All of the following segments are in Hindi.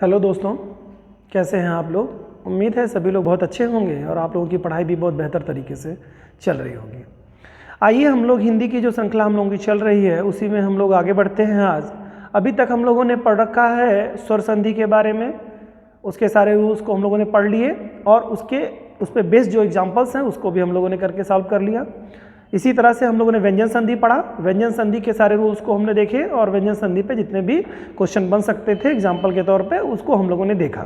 हेलो दोस्तों, कैसे हैं आप लोग। उम्मीद है सभी लोग बहुत अच्छे होंगे और आप लोगों की पढ़ाई भी बहुत बेहतर तरीके से चल रही होगी। आइए हम लोग हिंदी की जो श्रृंखला हम लोगों की चल रही है उसी में हम लोग आगे बढ़ते हैं। आज अभी तक हम लोगों ने पढ़ रखा है स्वर संधि के बारे में, उसके सारे रूल्स को हम लोगों ने पढ़ लिए और उस पर बेस्ड जो एग्जाम्पल्स हैं उसको भी हम लोगों ने करके सॉल्व कर लिया। इसी तरह से हम लोगों ने व्यंजन संधि पढ़ा, व्यंजन संधि के सारे रूल्स को हमने देखे और व्यंजन संधि पे जितने भी क्वेश्चन बन सकते थे एग्जाम्पल के तौर पे उसको हम लोगों ने देखा।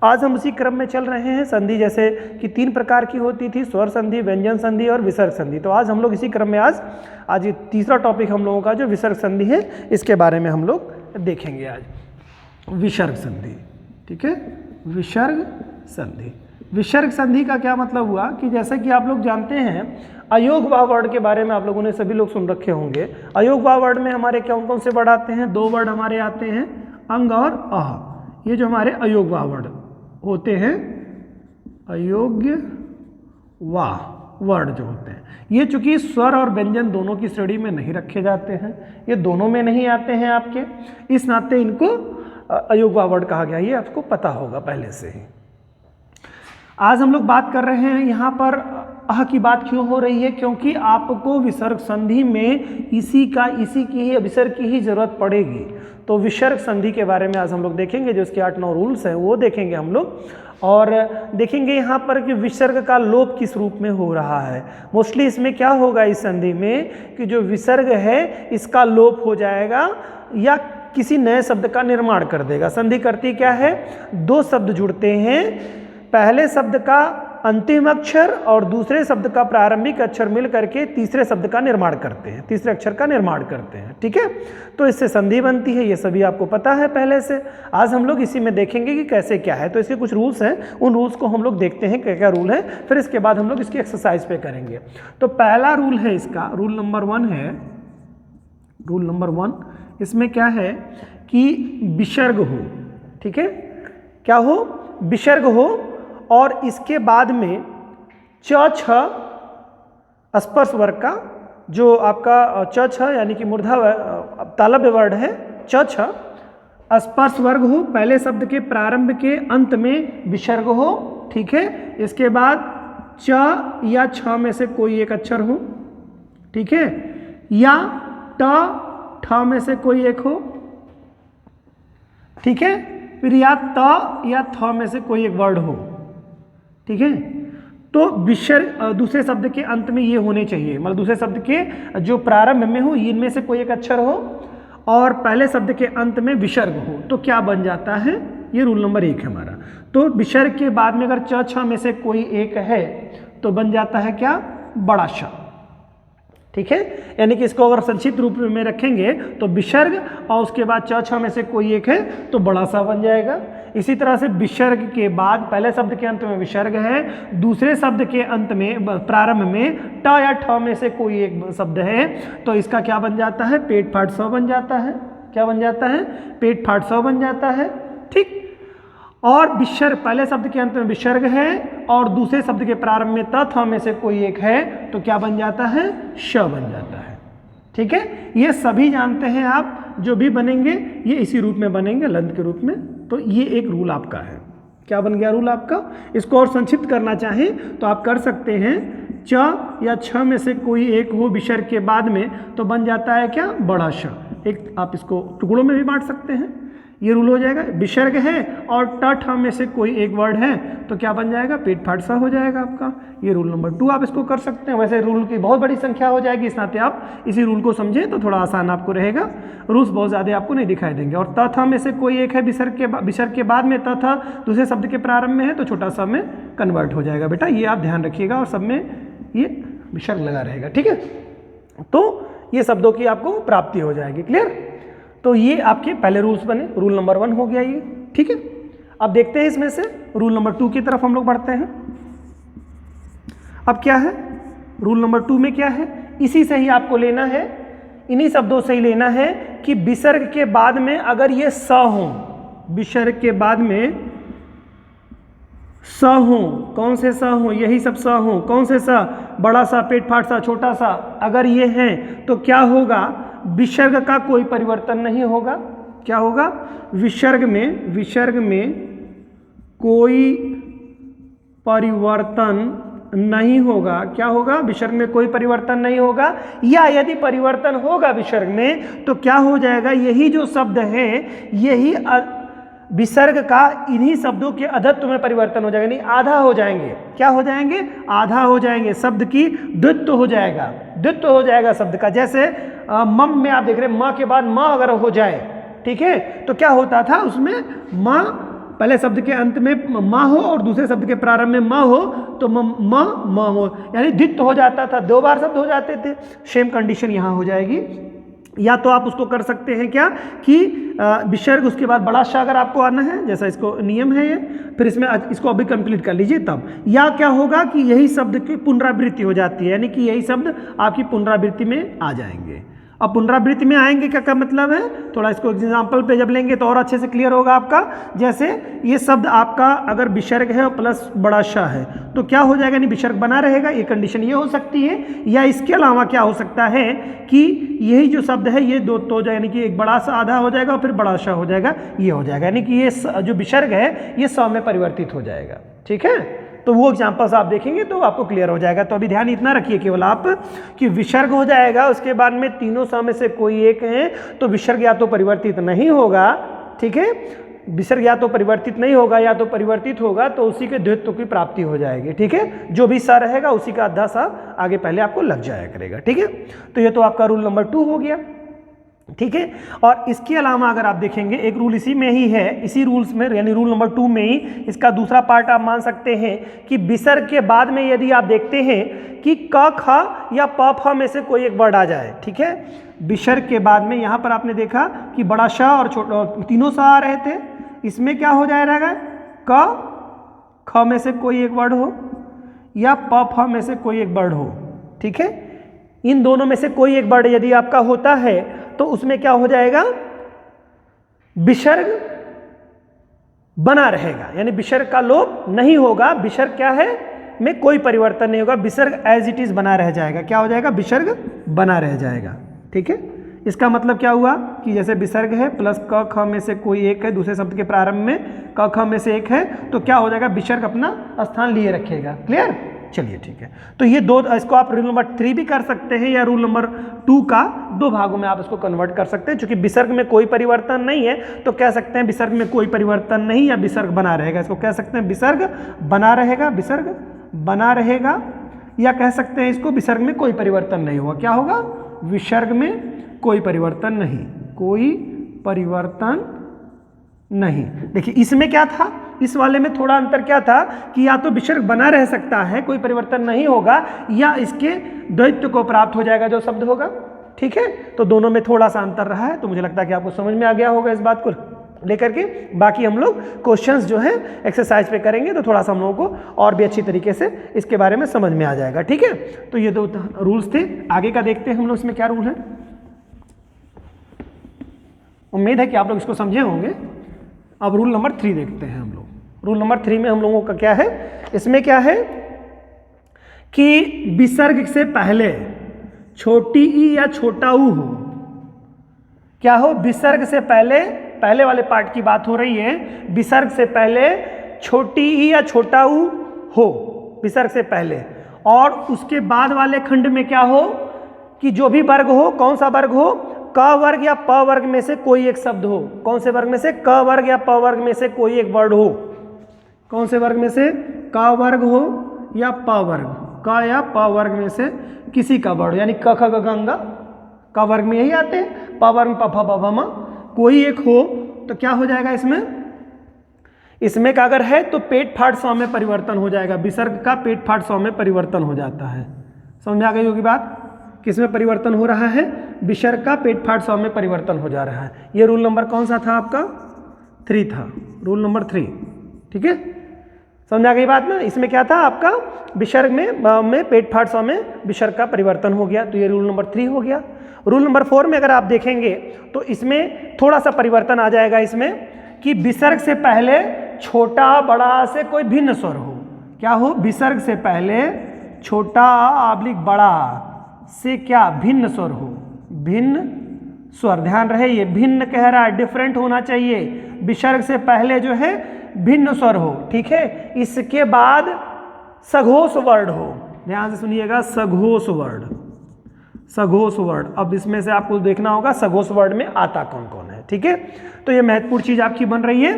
आज हम उसी क्रम में चल रहे हैं। संधि जैसे कि 3 प्रकार की होती थी, स्वर संधि, व्यंजन संधि और विसर्ग संधि। तो आज हम लोग इसी क्रम में आज ये तीसरा टॉपिक हम लोगों का जो विसर्ग संधि है इसके बारे में हम लोग देखेंगे। आज विसर्ग संधि, ठीक है। विसर्ग संधि, विसर्ग संधि का क्या मतलब हुआ कि जैसे कि आप लोग जानते हैं अयोगवाह वर्ड के बारे में आप लोगों ने सभी लोग सुन रखे होंगे। अयोगवाह वर्ड में हमारे कौन कौन से वर्ड आते हैं? 2 वर्ड हमारे आते हैं, अंग और अह। ये जो हमारे अयोगवाह वर्ड होते हैं, अयोग्य वाह वर्ड जो होते हैं, ये चूंकि स्वर और व्यंजन दोनों की श्रेणी में नहीं रखे जाते हैं, ये दोनों में नहीं आते हैं आपके, इस नाते इनको अयोगवाह वर्ड कहा गया। ये आपको पता होगा पहले से ही। आज हम लोग बात कर रहे हैं यहाँ पर अह की बात क्यों हो रही है, क्योंकि आपको विसर्ग संधि में इसी की ही विसर्ग की ही जरूरत पड़ेगी। तो विसर्ग संधि के बारे में आज हम लोग देखेंगे, जो इसके 8-9 रूल्स हैं वो देखेंगे हम लोग और देखेंगे यहाँ पर कि विसर्ग का लोप किस रूप में हो रहा है। मोस्टली इसमें क्या होगा इस संधि में कि जो विसर्ग है इसका लोप हो जाएगा या किसी नए शब्द का निर्माण कर देगा। संधि करती क्या है? 2 शब्द जुड़ते हैं, पहले शब्द का अंतिम अक्षर और दूसरे शब्द का प्रारंभिक अक्षर मिल करके तीसरे शब्द का निर्माण करते हैं, तीसरे अक्षर का निर्माण करते हैं, ठीक है। तो इससे संधि बनती है, ये सभी आपको पता है पहले से। आज हम लोग इसी में देखेंगे कि कैसे क्या है। तो इसके कुछ रूल्स हैं, उन रूल्स को हम लोग देखते हैं क्या क्या रूल है, फिर इसके बाद हम लोग इसकी एक्सरसाइज पे करेंगे। तो पहला रूल है इसका, रूल नंबर 1 है, रूल नंबर 1 इसमें क्या है कि विसर्ग हो, ठीक है। क्या हो? विसर्ग हो और इसके बाद में च छ स्पर्श वर्ग का जो आपका च छ यानी कि मूर्धा तालव्य वर्ड है, च छ स्पर्श वर्ग हो, पहले शब्द के प्रारंभ के अंत में विसर्ग हो, ठीक है। इसके बाद च या छ में से कोई एक अक्षर हो, ठीक है, या ट ठ में से कोई एक हो, ठीक है, फिर या त या थ में से कोई एक वर्ड हो, ठीक है। तो विसर्ग दूसरे शब्द के अंत में ये होने चाहिए, मतलब दूसरे शब्द के जो प्रारंभ में हो इनमें से कोई एक अक्षर हो और पहले शब्द के अंत में विसर्ग हो। तो क्या बन जाता है? ये रूल नंबर 1 है हमारा। तो विसर्ग के बाद में अगर च छ में से कोई एक है तो बन जाता है क्या? बड़ा श, ठीक है। यानी कि इसको अगर संक्षिप्त रूप में रखेंगे तो विसर्ग और उसके बाद च छ में से कोई एक है तो बड़ा सा बन जाएगा। इसी तरह से विसर्ग के बाद पहले शब्द के अंत में विसर्ग है, दूसरे शब्द के अंत में प्रारंभ में ट या ठ में से कोई एक शब्द है तो इसका क्या बन जाता है? पेट फाट स बन जाता है। क्या बन जाता है? पेट फाट स बन जाता है, ठीक। और विसर्ग पहले शब्द के अंत में विसर्ग है और दूसरे शब्द के प्रारंभ में त थ में से कोई एक है तो क्या बन जाता है? श बन जाता है, ठीक है। ये सभी जानते हैं आप, जो भी बनेंगे ये इसी रूप में बनेंगे, लंत के रूप में। तो ये एक रूल आपका है। क्या बन गया रूल आपका? इसको और संक्षिप्त करना चाहें तो आप कर सकते हैं, च या छ में से कोई एक हो विसर्ग के बाद में तो बन जाता है क्या? बड़ा श। एक आप इसको टुकड़ों में भी बांट सकते हैं, ये रूल हो जाएगा। विसर्ग है और ट ठ में से कोई एक वर्ड है तो क्या बन जाएगा? पेट फाट सा हो जाएगा आपका। ये रूल नंबर 2 आप इसको कर सकते हैं। वैसे रूल की बहुत बड़ी संख्या हो जाएगी, इस नाते आप इसी रूल को समझें तो थोड़ा आसान आपको रहेगा। रूल्स बहुत ज़्यादा आपको नहीं दिखाई देंगे। और त थ में से कोई एक है विसर्ग के बाद में, त थ दूसरे शब्द के प्रारंभ में है तो छोटा सा में कन्वर्ट हो जाएगा बेटा, ये आप ध्यान रखिएगा। और सब में ये विसर्ग लगा रहेगा, ठीक है। तो ये शब्दों की आपको प्राप्ति हो जाएगी। क्लियर? तो ये आपके पहले रूल्स बने, रूल नंबर 1 हो गया ये, ठीक है। अब देखते हैं इसमें से रूल नंबर 2 की तरफ हम लोग बढ़ते हैं। अब क्या है रूल नंबर 2 में? क्या है? इसी से ही आपको लेना है, इन्हीं शब्दों से ही लेना है कि विसर्ग के बाद में अगर ये स हो, विसर्ग के बाद में स हो, कौन से स हो? यही सब स हो। कौन से स? बड़ा सा, पेट फाट सा, छोटा सा, अगर ये हैं तो क्या होगा? विसर्ग का कोई परिवर्तन नहीं होगा। क्या होगा, विसर्ग में कोई परिवर्तन नहीं होगा। क्या होगा, विसर्ग में कोई परिवर्तन नहीं होगा, या यदि परिवर्तन होगा विसर्ग में तो क्या हो जाएगा, यही जो शब्द है यही विसर्ग का इन्हीं शब्दों के अधत्व में परिवर्तन हो जाएगा, नहीं आधा हो जाएंगे। क्या हो जाएंगे, आधा हो जाएंगे, शब्द की द्वित्व हो जाएगा, द्वित्व हो जाएगा शब्द का। जैसे मम में आप देख रहे हैं म के बाद म अगर हो जाए, ठीक है, तो क्या होता था उसमें, म पहले शब्द के अंत में म हो और दूसरे शब्द के प्रारंभ में म हो तो म हो, यानी द्वित्व हो जाता था, दो बार शब्द हो जाते थे। सेम कंडीशन यहाँ हो जाएगी। या तो आप उसको कर सकते हैं क्या कि विसर्ग उसके बाद बड़ा श अगर आपको आना है, जैसा इसको नियम है ये, फिर इसमें इसको अभी कंप्लीट कर लीजिए तब। या क्या होगा कि यही शब्द की पुनरावृत्ति हो जाती है, यानी कि यही शब्द आपकी पुनरावृत्ति में आ जाएंगे। अब पुनरावृत्ति में आएंगे क्या मतलब है, थोड़ा इसको एग्जाम्पल पे जब लेंगे तो और अच्छे से क्लियर होगा आपका। जैसे ये शब्द आपका अगर विसर्ग है और प्लस बड़ा श है तो क्या हो जाएगा, यानी विसर्ग बना रहेगा, ये कंडीशन ये हो सकती है। या इसके अलावा क्या हो सकता है कि यही जो शब्द है ये दो तो यानी कि एक बड़ा सा आधा हो जाएगा और फिर बड़ा श हो जाएगा, ये हो जाएगा, यानी कि ये जो विसर्ग है ये स में परिवर्तित हो जाएगा। ठीक है, तो वो एग्जाम्पल्स आप देखेंगे तो आपको क्लियर हो जाएगा। तो अभी ध्यान इतना रखिए केवल आप कि विसर्ग हो जाएगा, उसके बाद में तीनों स में से कोई एक है तो विसर्ग या तो परिवर्तित नहीं होगा, ठीक है, विसर्ग या तो परिवर्तित नहीं होगा या तो परिवर्तित होगा, तो उसी के द्वित्व की प्राप्ति हो जाएगी। ठीक है, जो भी सा रहेगा उसी का आधा सा आगे पहले आपको लग जाया करेगा। ठीक है, तो ये तो आपका रूल नंबर 2 हो गया। ठीक है, और इसके अलावा अगर आप देखेंगे एक रूल इसी में ही है, इसी रूल्स में यानी रूल नंबर 2 में ही इसका दूसरा पार्ट आप मान सकते हैं कि विसर्ग के बाद में यदि आप देखते हैं कि क ख या प फ में से कोई एक वर्ड आ जाए, ठीक है, विसर्ग के बाद में यहाँ पर आपने देखा कि बड़ा श और छोटा तीनों सा आ रहे थे, इसमें क्या हो जाएगा, क ख में से कोई एक वर्ड हो या प फ में से कोई एक वर्ड हो। ठीक है, इन दोनों में से कोई एक वर्ड यदि आपका होता है तो उसमें क्या हो जाएगा, विसर्ग बना रहेगा, यानी विसर्ग का लोप नहीं होगा, विसर्ग क्या है में कोई परिवर्तन नहीं होगा, विसर्ग एज इट इज बना रह जाएगा। क्या हो जाएगा, विसर्ग बना रह जाएगा। ठीक है, इसका मतलब क्या हुआ कि जैसे विसर्ग है प्लस क ख में से कोई एक है, दूसरे शब्द के प्रारंभ में क ख में से एक है, तो क्या हो जाएगा, विसर्ग अपना स्थान लिए रखेगा। क्लियर, चलिए ठीक है। तो ये दो, इसको आप रूल नंबर 3 भी कर सकते हैं या रूल नंबर 2 का दो भागों में आप इसको कन्वर्ट कर सकते हैं। क्योंकि विसर्ग में कोई परिवर्तन नहीं है तो कह सकते हैं विसर्ग में कोई परिवर्तन नहीं या विसर्ग बना रहेगा, इसको कह सकते हैं विसर्ग बना रहेगा, विसर्ग बना रहेगा, या कह सकते हैं इसको विसर्ग में कोई परिवर्तन नहीं होगा। क्या होगा, विसर्ग में कोई परिवर्तन नहीं, कोई परिवर्तन नहीं। देखिए इसमें क्या था, इस वाले में थोड़ा अंतर क्या था कि या तो विसर्ग बना रह सकता है, कोई परिवर्तन नहीं होगा, या इसके द्वैत्व को प्राप्त हो जाएगा जो शब्द होगा। ठीक है, तो दोनों में थोड़ा सा अंतर रहा है, तो मुझे लगता है कि आपको समझ में आ गया होगा इस बात को लेकर के। बाकी हम लोग क्वेश्चंस जो है एक्सरसाइज पे करेंगे तो थोड़ा सा हम लोगों को और भी अच्छी तरीके से इसके बारे में समझ में आ जाएगा। ठीक है, तो ये दो रूल्स थे। आगे का देखते हैं हम लोग इसमें क्या रूल है। उम्मीद है कि आप लोग इसको समझे होंगे। अब रूल नंबर 3 देखते हैं हम लोग। रूल नंबर 3 में हम लोगों का क्या है, इसमें क्या है कि विसर्ग से पहले छोटी ई या छोटा ऊ हो। क्या हो, विसर्ग से पहले, पहले वाले पार्ट की बात हो रही है, विसर्ग से पहले छोटी ई या छोटा ऊ हो, विसर्ग से पहले। और उसके बाद वाले खंड में क्या हो कि जो भी वर्ग हो, कौन सा वर्ग हो, क वर्ग या प वर्ग में से कोई एक शब्द हो। कौन से वर्ग में से, क वर्ग या प वर्ग में से कोई एक वर्ड हो। कौन से वर्ग में से, क वर्ग हो या प वर्ग, क या प वर्ग में से किसी का वर्ड, यानी क ख ग घ ङ क वर्ग में यही आते हैं, प वर्ग में प फ ब भ म, कोई एक हो तो क्या हो जाएगा इसमें, इसमें का अगर है तो पेट फाट सौ में परिवर्तन हो जाएगा। विसर्ग का पेट फाट सौ में परिवर्तन हो जाता है। समझ में आ गई होगी बात, किसमें परिवर्तन हो रहा है, विसर्ग का पेट फाट सौ में परिवर्तन हो जा रहा है। ये रूल नंबर कौन सा था आपका, 3 था, रूल नंबर 3। ठीक है, समझ आ गई बात ना। इसमें क्या था आपका, विसर्ग में पेट फाट सौ में विसर्ग का परिवर्तन हो गया, तो ये रूल नंबर 3 हो गया। रूल नंबर 4 में अगर आप देखेंगे तो इसमें थोड़ा सा परिवर्तन आ जाएगा इसमें कि विसर्ग से पहले छोटा बड़ा से कोई भिन्न स्वर हो। क्या हो, विसर्ग से पहले छोटा ऑब्लिक बड़ा से क्या भिन्न स्वर हो, भिन्न स्वर। ध्यान रहे ये भिन्न कह रहा है, डिफरेंट होना चाहिए, विसर्ग से पहले जो है भिन्न स्वर हो, ठीक है। इसके बाद सघोष वर्ण हो, ध्यान से सुनिएगा, सघोष वर्ण, सघोष वर्ण। अब इसमें से आपको देखना होगा सघोष वर्ण में आता कौन कौन है, ठीक है। तो ये महत्वपूर्ण चीज आपकी बन रही है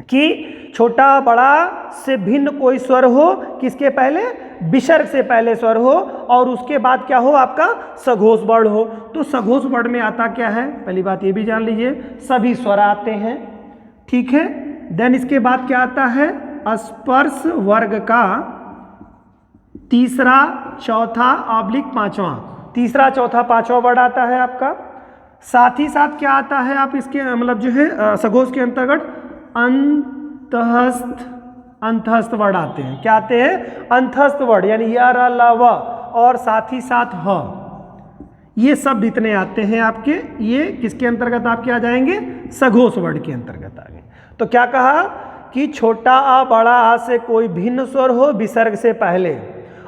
कि छोटा बड़ा से भिन्न कोई स्वर हो, किसके पहले, विसर्ग से पहले स्वर हो, और उसके बाद क्या हो, आपका सघोष वर्ण हो। तो सघोष वर्ण में आता क्या है, पहली बात ये भी जान लीजिए, सभी स्वर आते हैं, ठीक है। देन इसके बाद क्या आता है, स्पर्श वर्ग का तीसरा, चौथा ऑब्लिक पांचवा, तीसरा चौथा पांचवा वर्ड आता है आपका। साथ ही साथ क्या आता है, आप इसके मतलब जो है सघोष के अंतर्गत अंतहस्थ, अंतहस्थ वर्ड आते हैं। क्या आते हैं, अंतहस्थ वर्ड, यानी य र ल व, और साथ ही साथ ह, ये सब इतने आते हैं आपके। ये किसके अंतर्गत आपके आ जाएंगे, सघोष वर्ड के अंतर्गत आ गए। तो क्या कहा कि छोटा आ बड़ा आ से कोई भिन्न स्वर हो विसर्ग से पहले,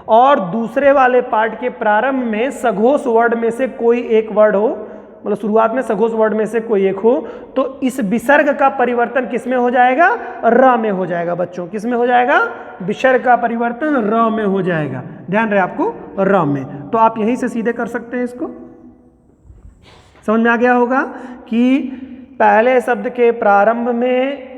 और दूसरे वाले पार्ट के प्रारंभ में सघोष वर्ड में से कोई एक वर्ड हो, मतलब शुरुआत में सघोष वर्ड में से कोई एक हो, तो इस विसर्ग का परिवर्तन किस में हो जाएगा, र में हो जाएगा बच्चों। किस में हो जाएगा, विसर्ग का परिवर्तन र में हो जाएगा। ध्यान रहे आपको, र में। तो आप यहीं से सीधे कर सकते हैं इसको, समझ में आ गया होगा कि पहले शब्द के प्रारंभ में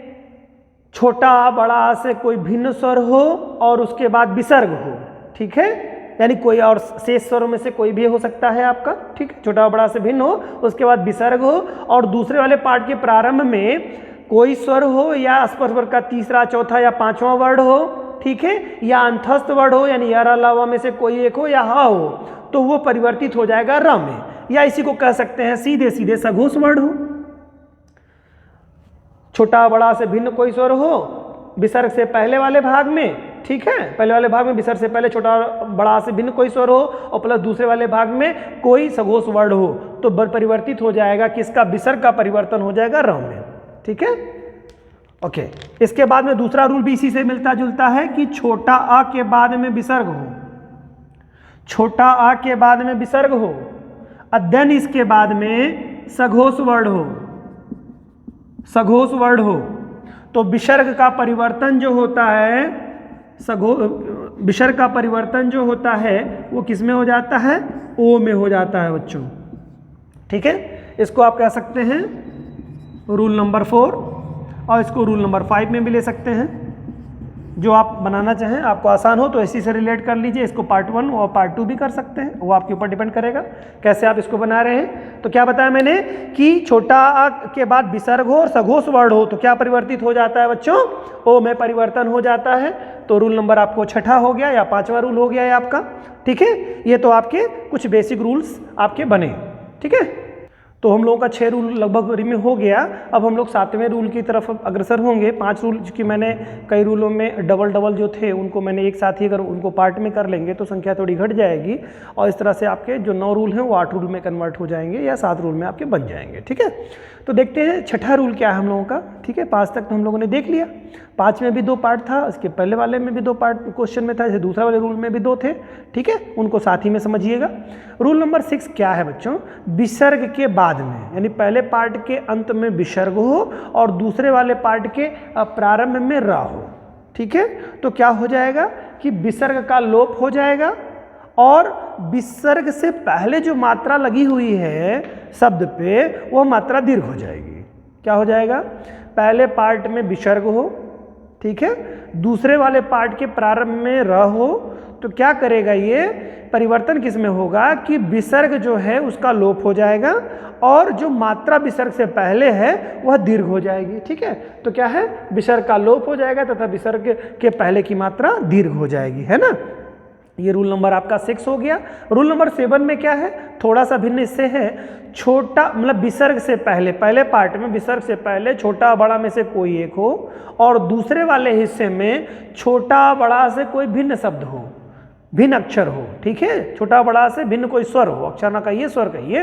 छोटा आ बड़ा आ से कोई भिन्न स्वर हो और उसके बाद विसर्ग हो, ठीक है। यानी कोई और शेष स्वरों में से कोई भी हो सकता है आपका, ठीक है। छोटा बड़ा से भिन्न हो, उसके बाद विसर्ग हो, और दूसरे वाले पार्ट के प्रारंभ में कोई स्वर हो, या स्पर्श वर्ग का तीसरा, चौथा या पांचवा वर्ड हो, ठीक है, या अंतस्थ वर्ड हो, यानी या र ल व में से कोई एक हो, या ह हो, तो वो परिवर्तित हो जाएगा र में। या इसी को कह सकते हैं सीधे सीधे सघोष वर्ड हो। छोटा बड़ा से भिन्न कोई स्वर हो विसर्ग से पहले वाले भाग में, ठीक है, पहले वाले भाग में विसर्ग से पहले छोटा बड़ा से भिन्न कोई स्वर हो, और प्लस दूसरे वाले भाग में कोई सघोष वर्ण हो, तो परिवर्तित हो जाएगा किसका, विसर्ग का परिवर्तन हो जाएगा र में, ठीक है। ओके, इसके बाद में दूसरा रूल भी इसी से मिलता जुलता है कि छोटा आ के बाद में विसर्ग हो, छोटा आ के बाद में विसर्ग हो, अध्ययन इसके बाद में सघोष वर्ण हो, सघोष वर्ण हो, तो विसर्ग का परिवर्तन जो होता है, विसर्ग का परिवर्तन जो होता है वो किस में हो जाता है, ओ में हो जाता है बच्चों, ठीक है। इसको आप कह सकते हैं रूल नंबर 4, और इसको रूल नंबर 5 में भी ले सकते हैं, जो आप बनाना चाहें, आपको आसान हो तो इसी से रिलेट कर लीजिए। इसको पार्ट 1 और पार्ट 2 भी कर सकते हैं, वो आपके ऊपर डिपेंड करेगा कैसे आप इसको बना रहे हैं। तो क्या बताया मैंने कि छोटा आ के बाद विसर्ग हो और सघोष वर्ण हो तो क्या परिवर्तित हो जाता है बच्चों, ओ में परिवर्तन हो जाता है। तो रूल नंबर आपको 6ठा हो गया या 5वां रूल हो गया है आपका, ठीक है। ये तो आपके कुछ बेसिक रूल्स आपके बने, ठीक है। तो हम लोगों का 6 रूल लगभग में हो गया। अब हम लोग 7वें रूल की तरफ अग्रसर होंगे। 5 रूल की मैंने कई रूलों में डबल जो थे उनको मैंने एक साथ ही अगर उनको पार्ट में कर लेंगे तो संख्या थोड़ी घट जाएगी, और इस तरह से आपके जो 9 रूल हैं वो 8 रूल में कन्वर्ट हो जाएंगे या 7 रूल में आपके बन जाएंगे, ठीक है। तो देखते हैं 6ठा रूल क्या है हम लोगों का, ठीक है। 5 तक तो हम लोगों ने देख लिया। 5 में भी 2 पार्ट था, इसके पहले वाले में भी 2 पार्ट क्वेश्चन में था, जैसे दूसरा वाले रूल में भी 2 थे, ठीक है। उनको साथ ही में समझिएगा। रूल नंबर 6 क्या है बच्चों, विसर्ग के बाद में, यानी पहले पार्ट के अंत में विसर्ग हो और दूसरे वाले पार्ट के प्रारंभ में रा हो, ठीक है। तो क्या हो जाएगा कि विसर्ग का लोप हो जाएगा और विसर्ग से पहले जो मात्रा लगी हुई है शब्द पे वो मात्रा दीर्घ हो जाएगी। क्या हो जाएगा, पहले पार्ट में विसर्ग हो, ठीक है, दूसरे वाले पार्ट के प्रारंभ में र हो, तो क्या करेगा ये परिवर्तन किस में होगा कि विसर्ग जो है उसका लोप हो जाएगा और जो मात्रा विसर्ग से पहले है वह दीर्घ हो जाएगी, ठीक है। तो क्या है, विसर्ग का लोप हो जाएगा तथा विसर्ग के पहले की मात्रा दीर्घ हो जाएगी, है ना। ये रूल नंबर आपका 6 हो गया। रूल नंबर 7 में क्या है, थोड़ा सा भिन्न इससे है। छोटा मतलब विसर्ग से पहले, पहले पार्ट में विसर्ग से पहले छोटा बड़ा में से कोई एक हो और दूसरे वाले हिस्से में छोटा बड़ा से कोई भिन्न शब्द हो, भिन्न अक्षर हो, ठीक है। छोटा बड़ा से भिन्न कोई स्वर हो, अक्षर ना कहिए स्वर कहिए।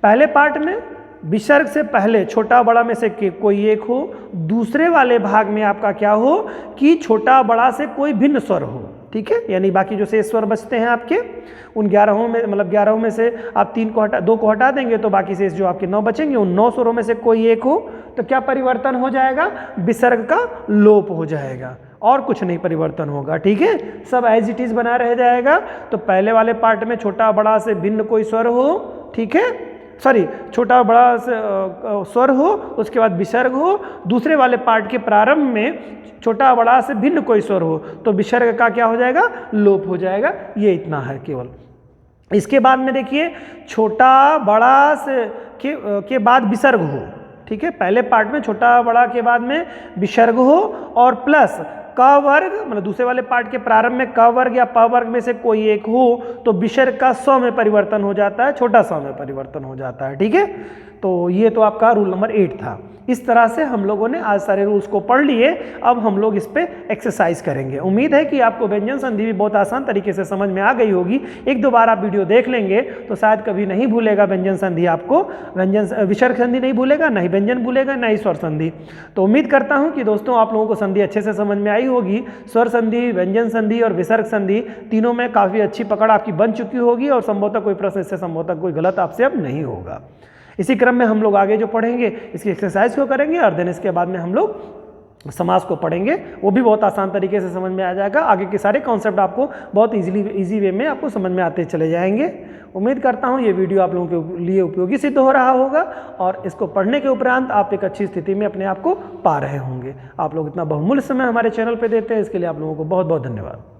पहले पार्ट में विसर्ग से पहले छोटा बड़ा में से कोई एक हो, दूसरे वाले भाग में आपका क्या हो कि छोटा बड़ा से कोई भिन्न स्वर हो, ठीक है, यानी बाकी जो शेष स्वर बचते हैं आपके उन 11 में, मतलब 11 में से आप 2 को हटा देंगे तो बाकी शेष जो आपके 9 बचेंगे, उन 9 स्वरों में से कोई एक हो तो क्या परिवर्तन हो जाएगा, विसर्ग का लोप हो जाएगा और कुछ नहीं परिवर्तन होगा। ठीक है, सब एज इट इज बना रह जाएगा। तो पहले वाले पार्ट में छोटा बड़ा से भिन्न कोई स्वर हो, ठीक है, सॉरी छोटा बड़ा स्वर हो, उसके बाद विसर्ग हो, दूसरे वाले पार्ट के प्रारंभ में छोटा बड़ा से भिन्न कोई स्वर हो तो विसर्ग का क्या हो जाएगा, लोप हो जाएगा। ये इतना है केवल। इसके बाद में देखिए छोटा बड़ा से के बाद विसर्ग हो, ठीक है, पहले पार्ट में छोटा बड़ा के बाद में विसर्ग हो और प्लस क वर्ग, मतलब दूसरे वाले पार्ट के प्रारंभ में क वर्ग या प वर्ग में से कोई एक हो तो विसर्ग का स्व में परिवर्तन हो जाता है, छोटा स्व में परिवर्तन हो जाता है। ठीक है, तो ये तो आपका रूल नंबर 8 था। इस तरह से हम लोगों ने आज सारे रूल्स को पढ़ लिए। अब हम लोग इस पे एक्सरसाइज करेंगे। उम्मीद है कि आपको व्यंजन संधि भी बहुत आसान तरीके से समझ में आ गई होगी। एक दो बार आप वीडियो देख लेंगे तो शायद कभी नहीं भूलेगा व्यंजन संधि, आपको विसर्ग संधि नहीं भूलेगा, ना ही व्यंजन भूलेगा, ना ही स्वर संधि। तो उम्मीद करता हूँ कि दोस्तों आप लोगों को संधि अच्छे से समझ में आई होगी। स्वर संधि, व्यंजन संधि और विसर्ग संधि तीनों में काफ़ी अच्छी पकड़ आपकी बन चुकी होगी और संभवतः कोई प्रश्न इससे संभवतः कोई गलत आपसे अब नहीं होगा। इसी क्रम में हम लोग आगे जो पढ़ेंगे इसकी एक्सरसाइज को करेंगे और देन इसके बाद में हम लोग समास को पढ़ेंगे, वो भी बहुत आसान तरीके से समझ में आ जाएगा। आगे के सारे कॉन्सेप्ट आपको बहुत इजी वे में आपको समझ में आते चले जाएंगे। उम्मीद करता हूँ ये वीडियो आप लोगों के लिए उपयोगी सिद्ध हो रहा होगा और इसको पढ़ने के उपरांत आप एक अच्छी स्थिति में अपने आप को पा रहे होंगे। आप लोग इतना बहुमूल्य समय हमारे चैनल पर देते हैं, इसके लिए आप लोगों को बहुत बहुत धन्यवाद।